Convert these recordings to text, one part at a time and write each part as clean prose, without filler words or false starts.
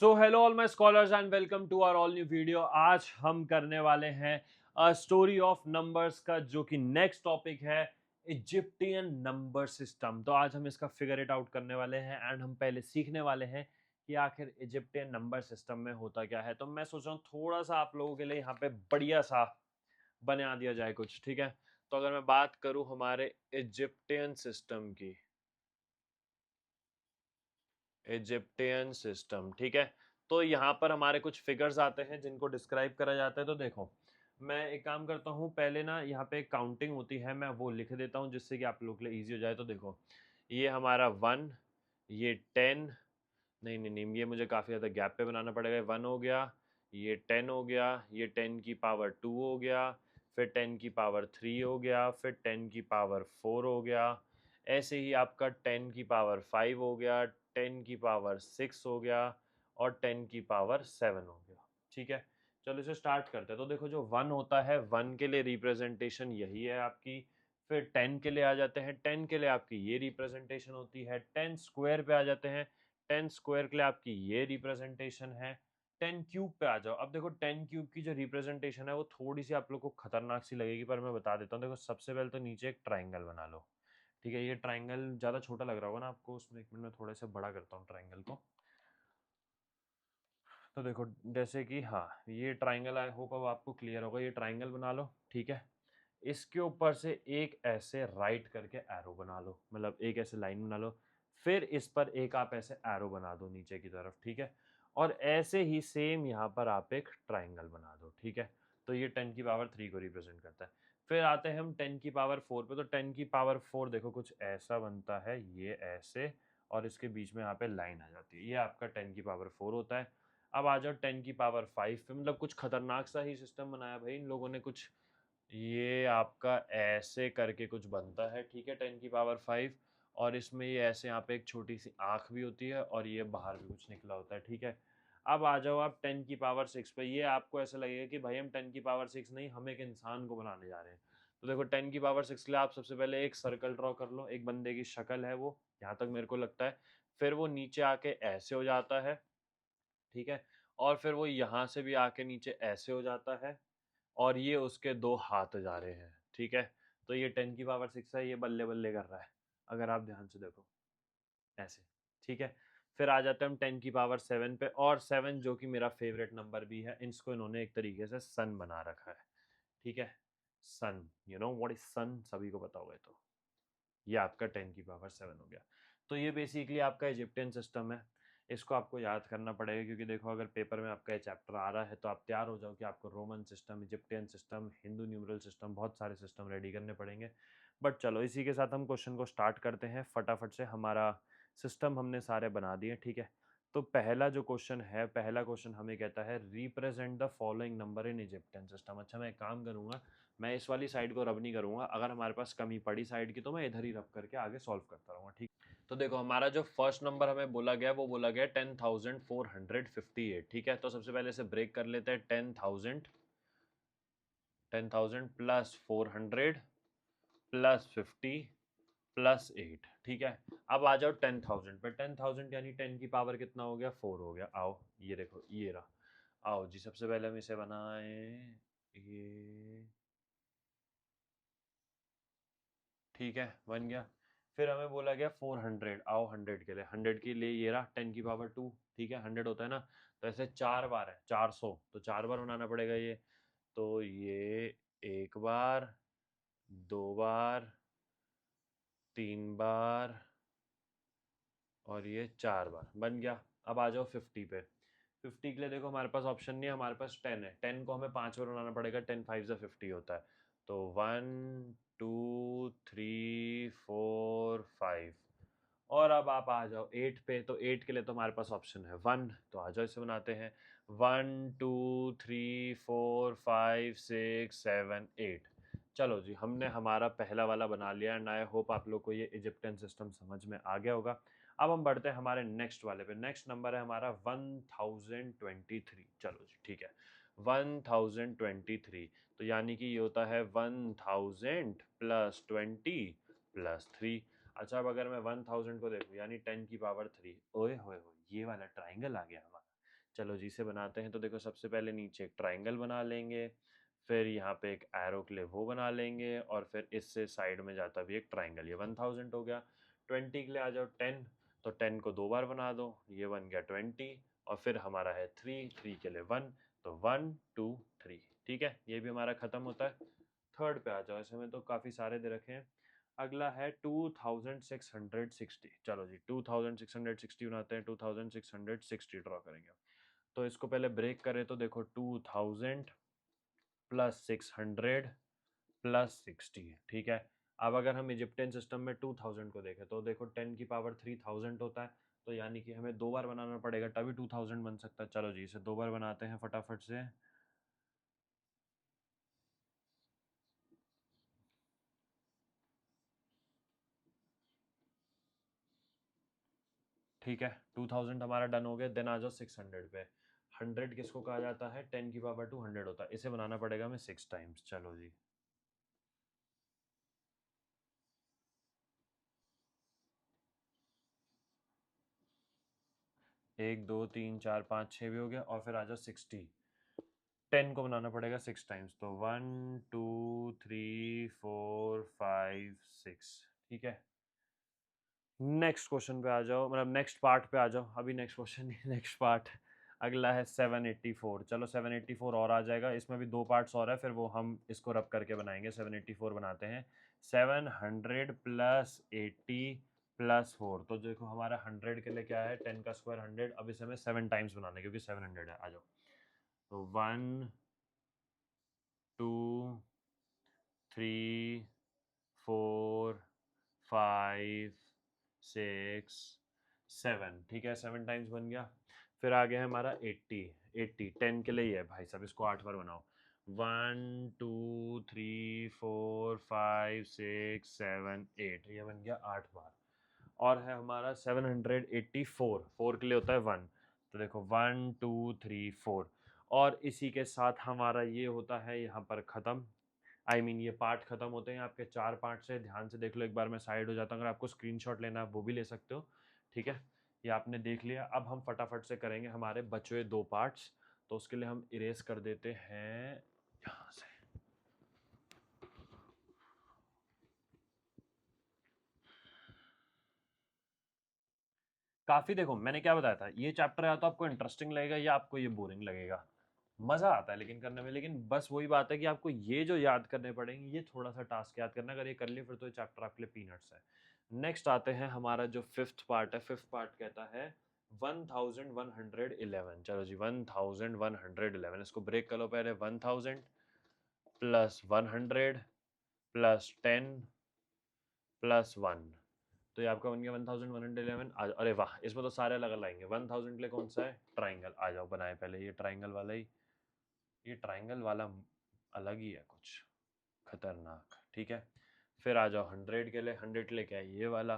So hello all my scholars and welcome to our all new video. आज हम करने वाले हैं स्टोरी ऑफ नंबर्स का, जो कि नेक्स्ट टॉपिक है इजिप्टियन नंबर सिस्टम। तो आज हम इसका फिगर इट आउट करने वाले हैं एंड हम पहले सीखने वाले हैं कि आखिर इजिप्टियन नंबर सिस्टम में होता क्या है। तो मैं सोच रहा हूँ थोड़ा सा आप लोगों के लिए यहाँ पे बढ़िया सा बना दिया जाए कुछ, ठीक है। तो अगर मैं बात करूँ हमारे इजिप्टियन सिस्टम की, इजिप्टियन सिस्टम, ठीक है। तो यहाँ पर हमारे कुछ फिगर्स आते हैं जिनको डिस्क्राइब करा जाता है। तो देखो, मैं एक काम करता हूँ, पहले ना यहाँ पे काउंटिंग होती है, मैं वो लिख देता हूँ जिससे कि आप लोग के लिए इजी हो जाए। तो देखो, ये हमारा 1, ये 10, नहीं नहीं नहीं, ये मुझे काफ़ी ज़्यादा गैप पे बनाना पड़ेगा। 1 हो गया, ये 10 हो गया, ये 10 की पावर 2 हो गया, फिर 10 की पावर 3 हो गया, फिर 10 की पावर 4 हो गया। ऐसे ही आपका 10 की पावर 5 हो गया, 10 की पावर 6 हो गया और 10 की पावर 7 हो गया, ठीक है। चलो इसे स्टार्ट करते हैं। तो देखो, जो 1 होता है, 1 के लिए रिप्रेजेंटेशन यही है आपकी। फिर 10 के लिए आ जाते हैं, 10 के लिए आपकी ये रिप्रेजेंटेशन होती है। 10 स्क्वायर पे आ जाते हैं, 10 स्क्वायर के लिए आपकी ये रिप्रेजेंटेशन है। 10 क्यूब पे आ जाओ। अब देखो, 10 क्यूब की जो रिप्रेजेंटेशन है वो थोड़ी सी आप लोग को खतरनाक सी लगेगी, पर मैं बता देता हूँ। देखो, सबसे पहले तो नीचे एक ट्राइंगल बना लो, ठीक है। ये ट्राइंगल ज़्यादा छोटा लग रहा होगा ना आपको, उसमें एक मिनट में थोड़े से बड़ा करता हूँ ट्राइंगल को। तो देखो, जैसे कि हाँ, ये ट्राइंगल आई होप अब आपको क्लियर होगा। ये ट्राइंगल बना लो, ठीक है। इसके ऊपर से एक ऐसे राइट करके एरो बना लो, मतलब एक ऐसे लाइन बना लो। फिर इस पर एक आप ऐसे एरो बना दो नीचे की तरफ, ठीक है। और ऐसे ही सेम यहाँ पर आप एक ट्राइंगल बना दो, ठीक है। तो ये 10 की पावर 3 को रिप्रेजेंट करता है। फिर आते हैं हम 10 की पावर 4 पे। तो 10 की पावर 4 देखो कुछ ऐसा बनता है, ये ऐसे, और इसके बीच में यहाँ पे लाइन आ जाती है। ये आपका 10 की पावर 4 होता है। अब आ जाओ 10 की पावर 5 पे। मतलब कुछ खतरनाक सा ही सिस्टम बनाया भाई इन लोगों ने कुछ। ये आपका ऐसे करके कुछ बनता है, ठीक है, 10 की पावर 5। और इसमें ये ऐसे यहाँ पे एक छोटी सी आँख भी होती है और ये बाहर भी कुछ निकला होता है, ठीक है। अब आ जाओ आप 10 की पावर 6 पे। ये आपको ऐसा लगेगा कि भाई हम 10 की पावर 6 नहीं, हम एक इंसान को बनाने जा रहे हैं। तो देखो, 10 की पावर 6 के लिए आप सबसे पहले एक सर्कल ड्रॉ कर लो, एक बंदे की शक्ल है वो, यहाँ तक मेरे को लगता है। फिर वो नीचे आके ऐसे हो जाता है, ठीक है। और फिर वो यहाँ से भी आके नीचे ऐसे हो जाता है, और ये उसके 2 हाथ जा रहे हैं, ठीक है। तो ये 10 की पावर 6 है, ये बल्ले बल्ले कर रहा है, अगर आप ध्यान से देखो, ऐसे, ठीक है। फिर आ जाते हैं हम 10 की पावर 7 पे, और 7 जो कि मेरा फेवरेट नंबर भी है, इसको इन्होंने एक तरीके से सन बना रखा है, ठीक है। सन, यू नो व्हाट इज सन, सभी को पता होगा। तो ये आपका 10 की पावर 7 हो गया। तो ये बेसिकली आपका इजिप्टियन सिस्टम है। इसको आपको याद करना पड़ेगा, क्योंकि देखो, अगर पेपर में आपका ये चैप्टर आ रहा है तो आप तैयार हो जाओ कि आपको Roman system, Egyptian system, Hindu numeral system, बहुत सारे सिस्टम रेडी करने पड़ेंगे। बट चलो, इसी के साथ हम क्वेश्चन को स्टार्ट करते हैं फटाफट से। हमारा सिस्टम हमने सारे बना दिए, ठीक है। तो पहला जो क्वेश्चन है, पहला क्वेश्चन हमें कहता है represent the following number in Egyptian system. अच्छा, मैं एक काम करूंगा, मैं इस वाली साइड को रब नहीं करूंगा। अगर हमारे पास कमी पड़ी साइड की तो मैं इधर ही रब करके आगे सॉल्व करता रहूंगा, ठीक। तो देखो, हमारा जो फर्स्ट नंबर हमें बोला गया वो बोला गया 10,458, ठीक है। तो सबसे पहले इसे ब्रेक कर लेते हैं। 10,000 प्लस 400 प्लस 50 प्लस 8, ठीक है। अब आ जाओ 10,000 पे। 10,000 यानी 10 की पावर कितना हो गया, 4 हो गया। आओ, ये देखो, ये रहा। आओ जी, सबसे पहले हम इसे बनाए, ये, ठीक है, बन गया। फिर हमें बोला गया 400। आओ 100 के लिए, 100 के लिए ये रहा 10 की पावर 2, ठीक है। 100 होता है ना, तो ऐसे 4 बार है, 400, तो 4 बार बनाना पड़ेगा ये। तो ये एक बार, 2 बार, 3 बार, और ये 4 बार बन गया। अब आ जाओ 50 पे। 50 के लिए देखो, हमारे पास ऑप्शन नहीं है, हमारे पास 10 है। 10 को हमें 5 बार बनाना पड़ेगा। 10 5 से 50 होता है। तो 1 2 3 4 5। और अब आप आ जाओ 8 पे। तो 8 के लिए तो हमारे पास ऑप्शन है 1, तो आ जाओ इसे बनाते हैं। 1 2 3 4 5 6 7 8। चलो जी, हमने हमारा पहला वाला बना लिया एंड आई होप आप लोग को ये इजिप्टियन सिस्टम समझ में आ गया होगा। अब हम बढ़ते हैं हमारे नेक्स्ट वाले पे। नेक्स्ट नंबर है हमारा 1023। चलो जी, ठीक है, 1023। तो यानी कि ये होता है 1000 प्लस 20 प्लस 3। अच्छा, अब अगर मैं 1000 को देखूं, यानी 10 की पावर 3, ओए होए होए, ये वाला ट्राइंगल आ गया हमारा। चलो जी इसे बनाते हैं। तो देखो सबसे पहले नीचे एक ट्राइंगल बना लेंगे, फिर यहाँ पे एक एरो के लिए वो बना लेंगे, और फिर इससे साइड में जाता भी एक ट्राइंगल। ये 1000 हो गया। 20 के लिए आ जाओ 10, तो 10 को 2 बार बना दो, ये बन गया 20। और फिर हमारा है 3, 3 के लिए 1, तो 1 2 3। ठीक है, ये भी हमारा खत्म होता है। थर्ड पे आ जाओ, ऐसे में तो काफ़ी सारे दे रखे हैं। अगला है 2660। चलो जी 2660 बनाते हैं। 2660 ड्रॉ करेंगे। तो इसको पहले ब्रेक करें तो देखो 2000 प्लस 600 प्लस 60। ठीक है, अब अगर हम इजिप्टियन सिस्टम में 2000 को देखें तो देखो 10 की पावर 3000 होता है, तो यानी कि हमें 2 बार बनाना पड़ेगा तभी 2000 बन सकता है। चलो जी इसे 2 बार बनाते हैं फटाफट से। ठीक है, 2000 हमारा डन हो गया। देन आ जाओ 600 पे। 100 किसको कहा जाता है? 10 की पावर 200 होता है। इसे बनाना पड़ेगा हमें 6 टाइम्स। चलो जी, 1 2 3 4 5 6 भी हो गया। और फिर आ जाओ 60। 10 को बनाना पड़ेगा 6 टाइम्स, तो 1 2 3 4 5 6। ठीक है, नेक्स्ट क्वेश्चन पे आ जाओ, मतलब नेक्स्ट पार्ट पे आ जाओ। अभी नेक्स्ट क्वेश्चन नहीं, नेक्स्ट पार्ट। अगला है 784। चलो 784 और आ जाएगा, इसमें भी 2 पार्ट्स और है, फिर वो हम इसको रब करके बनाएंगे। 784 बनाते हैं। 700 प्लस 80 प्लस 4। तो देखो हमारा 100 के लिए क्या है? 10 का स्क्वायर 100। अब इसे हमें 7 टाइम्स बनाना है क्योंकि 700 है। आ जाओ, तो 1 2 3 4 5 6 7। ठीक है, 7 टाइम्स बन गया। फिर आ गया हमारा 80। 80 10 के लिए ही है भाई साहब, इसको 8 बार बनाओ। 1 2 3 4 5 6 7 8, ये बन गया 8 बार। और है हमारा 784। 4 के लिए होता है 1, तो देखो 1 2 3 4। और इसी के साथ हमारा ये होता है यहाँ पर ख़त्म। ये पार्ट खत्म होते हैं आपके 4 पार्ट से। ध्यान से देख लो एक बार, मैं साइड हो जाता हूँ। अगर आपको स्क्रीनशॉट लेना है वो भी ले सकते हो। ठीक है, ये आपने देख लिया। अब हम फटाफट से करेंगे हमारे बचे हुए 2 पार्ट्स। तो उसके लिए हम इरेज कर देते हैं यहाँ से। काफ़ी, देखो मैंने क्या बताया था, ये चैप्टर या तो आपको इंटरेस्टिंग लगेगा या आपको ये बोरिंग लगेगा। मज़ा आता है लेकिन करने में, लेकिन बस वही बात है कि आपको ये जो याद करने पड़ेंगे, ये थोड़ा सा टास्क याद करना। अगर ये कर लिए फिर तो ये चैप्टर आपके लिए पीनट्स है। नेक्स्ट आते हैं हमारा जो फिफ्थ पार्ट है। फिफ्थ पार्ट कहता है 1111। चलो जी 1111, इसको ब्रेक करो पहले। 1000 प्लस 100 प्लस 10 प्लस 1, तो ये आपका बन गया 1111। अरे वाह, इसमें तो सारे अलग अलग आएंगे। 1000 के लिए कौन सा है? ट्राइंगल। आ जाओ बनाए पहले ये ट्राइंगल वाला ही। ये ट्राइंगल वाला अलग ही है कुछ खतरनाक। ठीक है, फिर आ जाओ 100 के लिए। 100 के लिए क्या है? ये वाला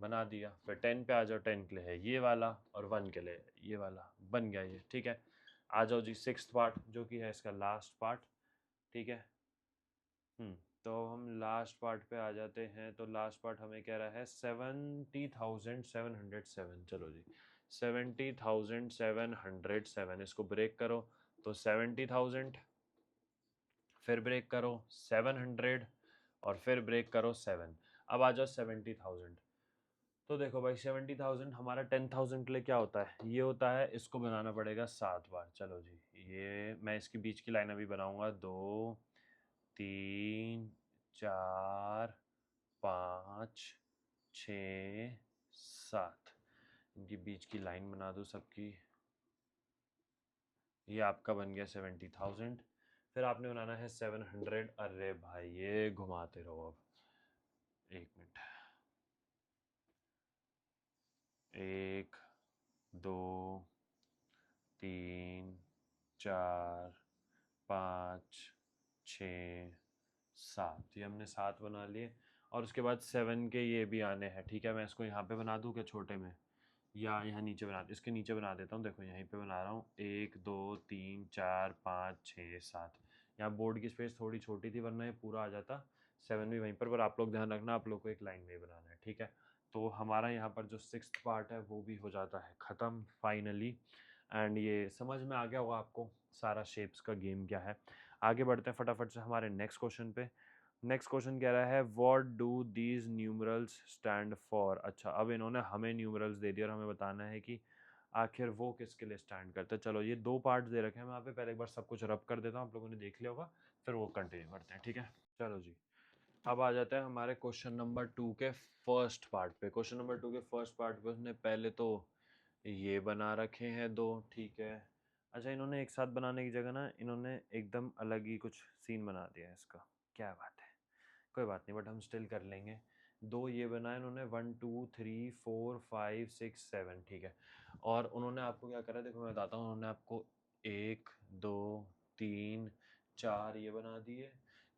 बना दिया। फिर 10 पे आ जाओ। 10 के लिए है ये वाला, और 1 के लिए ये वाला। बन गया ये। ठीक है, आ जाओ जी सिक्स्थ पार्ट, जो कि है इसका लास्ट पार्ट। ठीक है, तो हम लास्ट पार्ट पे आ जाते हैं। तो लास्ट पार्ट हमें कह रहा है 70,707। चलो जी 70,707, इसको ब्रेक करो तो 70,000, फिर ब्रेक करो 700, और फिर ब्रेक करो 7। अब आ जाओ 70,000। तो देखो भाई 70,000 हमारा 10,000 के लिए क्या होता है? ये होता है, इसको बनाना पड़ेगा 7 बार। चलो जी, ये मैं इसकी बीच की लाइन अभी बनाऊंगा। 2 3 4 5 6 7, इनकी बीच की लाइन बना दो सबकी। ये आपका बन गया 70,000। फिर आपने बनाना है 700। अरे भाई ये घुमाते रहो। अब एक मिनट, 1 2 3 4 5 6 7, ये हमने 7 बना लिए। और उसके बाद 7 के ये भी आने हैं। ठीक है, मैं इसको यहाँ पे बना दूँ क्या छोटे में, या यहाँ नीचे बना, इसके नीचे बना देता हूँ। देखो यहीं पे बना रहा हूँ। 1 2 3 4 5 6 7। यहाँ बोर्ड की स्पेस थोड़ी छोटी थी, वरना ये पूरा आ जाता। 7 भी वहीं पर आप लोग ध्यान रखना, आप लोग को एक लाइन में ही बनाना है। ठीक है, तो हमारा यहाँ पर जो सिक्स्थ पार्ट है वो भी हो जाता है ख़त्म फाइनली। एंड ये समझ में आ गया होगा आपको सारा शेप्स का गेम क्या है। आगे बढ़ते हैं फटाफट से हमारे नेक्स्ट क्वेश्चन पे। नेक्स्ट क्वेश्चन कह रहा है what do these numerals stand for. अच्छा, अब इन्होंने हमें न्यूमरल्स दे दिया और हमें बताना है कि आखिर वो किसके लिए स्टैंड करते हैं। चलो ये दो पार्ट्स दे रखे हैं, मैं यहाँ पे पहले एक बार सब कुछ रब कर देता हूँ, आप लोगों ने देख लिया होगा, फिर वो कंटिन्यू करते हैं, ठीक है। चलो जी, अब आ जाते हैं हमारे क्वेश्चन नंबर 2 के फर्स्ट पार्ट पे। क्वेश्चन नंबर 2 के फर्स्ट पार्ट पे उसने पहले तो ये बना रखे हैं दो, ठीक है। अच्छा, इन्होंने एक साथ बनाने की जगह ना इन्होंने एकदम अलग ही कुछ सीन बना दिया है इसका, क्या बात है, कोई बात नहीं, बट हम स्टिल कर लेंगे। दो ये बनाए उन्होंने 1 2 3 4 5 6 7, ठीक है। और उन्होंने आपको क्या करा, देखो मैं बताता हूँ, उन्होंने आपको 1 2 3 4 ये बना दिए,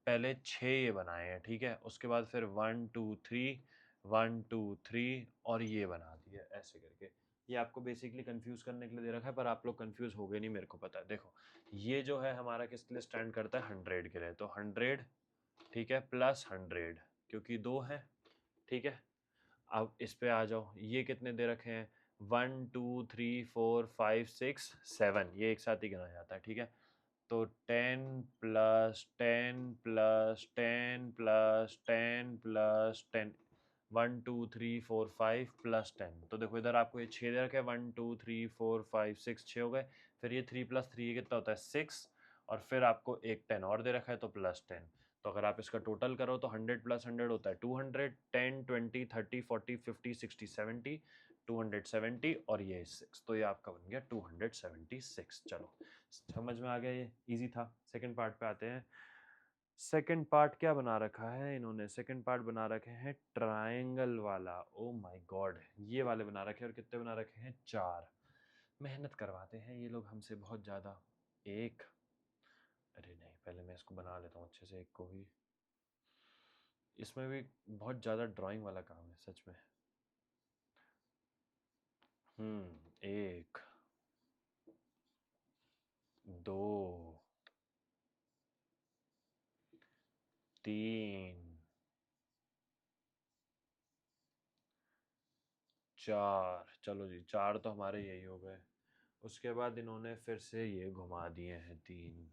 पहले 6 ये बनाए हैं, ठीक है। उसके बाद फिर 1 2 3 1 2 3 और ये बना दिए ऐसे करके। ये आपको बेसिकली कंफ्यूज करने के लिए दे रखा है, पर आप लोग कंफ्यूज हो गए नहीं, मेरे को पता है। देखो ये जो है हमारा किसके लिए स्टैंड करता है, 100 के लिए, तो 100, ठीक है, प्लस 100 क्योंकि दो है, ठीक है। अब इस पे आ जाओ, ये कितने दे रखे हैं, 1 2 3 4 5 6 7, ये एक साथ ही गिना जाता है, ठीक है। तो 10 plus 10 plus 10 plus 10 plus 10, 1 2 3 4 5 plus 10। तो देखो इधर आपको ये 6 दे रखे हैं, 1 2 3 4 5 6, 6 हो गए। फिर ये 3 प्लस 3 ये कितना होता है, 6। और फिर आपको एक 10 और दे रखा है, तो प्लस 10। तो अगर आप इसका टोटल करो तो 100 प्लस 100 होता है 200, 10 20 30 40 50 60 70, 270 और ये 6, तो ये आपका बन गया 276। चलो समझ में आ गया, ये इजी था। सेकंड पार्ट पे आते हैं। सेकंड पार्ट क्या बना रखा है इन्होंने, सेकंड पार्ट बना रखे हैं ट्रायंगल वाला। ओ माय गॉड, ये वाले बना रखे हैं, और कितने बना रखे हैं, 4। मेहनत करवाते हैं ये लोग हमसे बहुत ज़्यादा। एक, अरे नहीं, पहले मैं इसको बना लेता हूँ अच्छे से एक को ही। इसमें भी बहुत ज़्यादा ड्राइंग वाला काम है सच में। एक, दो, तीन, चार। चलो जी, 4 तो हमारे यही हो गए। उसके बाद इन्होंने फिर से ये घुमा दिए हैं 3,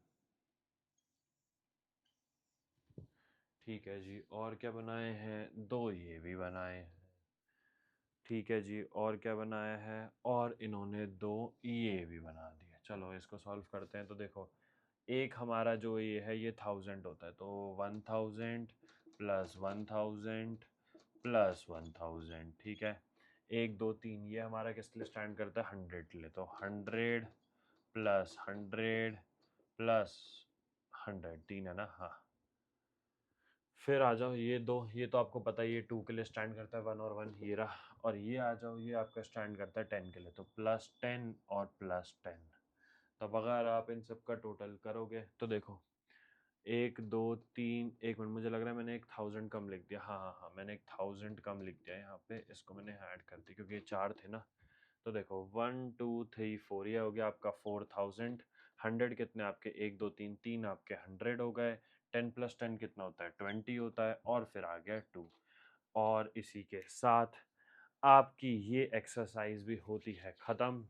ठीक है जी। और क्या बनाए हैं, 2 ये भी बनाए हैं, ठीक है जी। और क्या बनाया है, और इन्होंने 2 ये भी बना दिए। चलो इसको सॉल्व करते हैं। तो देखो एक हमारा जो ये है ये 1000 होता है, तो 1000 प्लस 1000 प्लस 1000, ठीक है। 1 2 3 ये हमारा किस लिए स्टैंड करता है, 100 के लिए, तो 100 प्लस 100 प्लस 100, 3 है ना, हाँ। फिर आ जाओ ये दो, ये तो आपको पता है ये 2 के लिए स्टैंड करता है, 1 और 1 ये रहा। और ये आ जाओ, ये आपका स्टैंड करता है 10 के लिए, तो प्लस 10 और प्लस 10। तब अगर आप इन सब का टोटल करोगे तो देखो 1 2 3, एक मिनट, मुझे लग रहा है मैंने 1000 कम लिख दिया, हाँ हाँ हाँ, मैंने 1000 कम लिख दिया यहाँ पे, इसको मैंने ऐड कर दिया क्योंकि ये 4 थे ना। तो देखो 1 2 3 4 ये हो गया आपका 4000। 100 कितने आपके, 1 2 3 3 आपके 100 हो गए। 10 प्लस 10 कितना होता है, 20 होता है, और फिर आ गया 2। और इसी के साथ आपकी ये एक्सरसाइज भी होती है ख़त्म।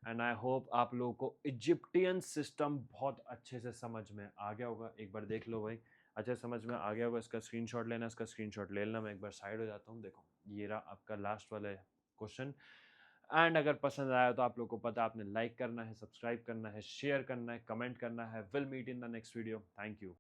एंड आई होप आप लोगों को इजिप्टियन सिस्टम बहुत अच्छे से समझ में आ गया होगा। एक बार देख लो भाई, अच्छे समझ में आ गया होगा। इसका स्क्रीनशॉट लेना, इसका स्क्रीनशॉट ले लेना। मैं एक बार साइड हो जाता हूँ। देखो ये रहा आपका लास्ट वाला क्वेश्चन। एंड अगर पसंद आया तो आप लोगों को पता है आपने लाइक करना है, सब्सक्राइब करना है, शेयर करना है, कमेंट करना है। Will meet in the next video. Thank you.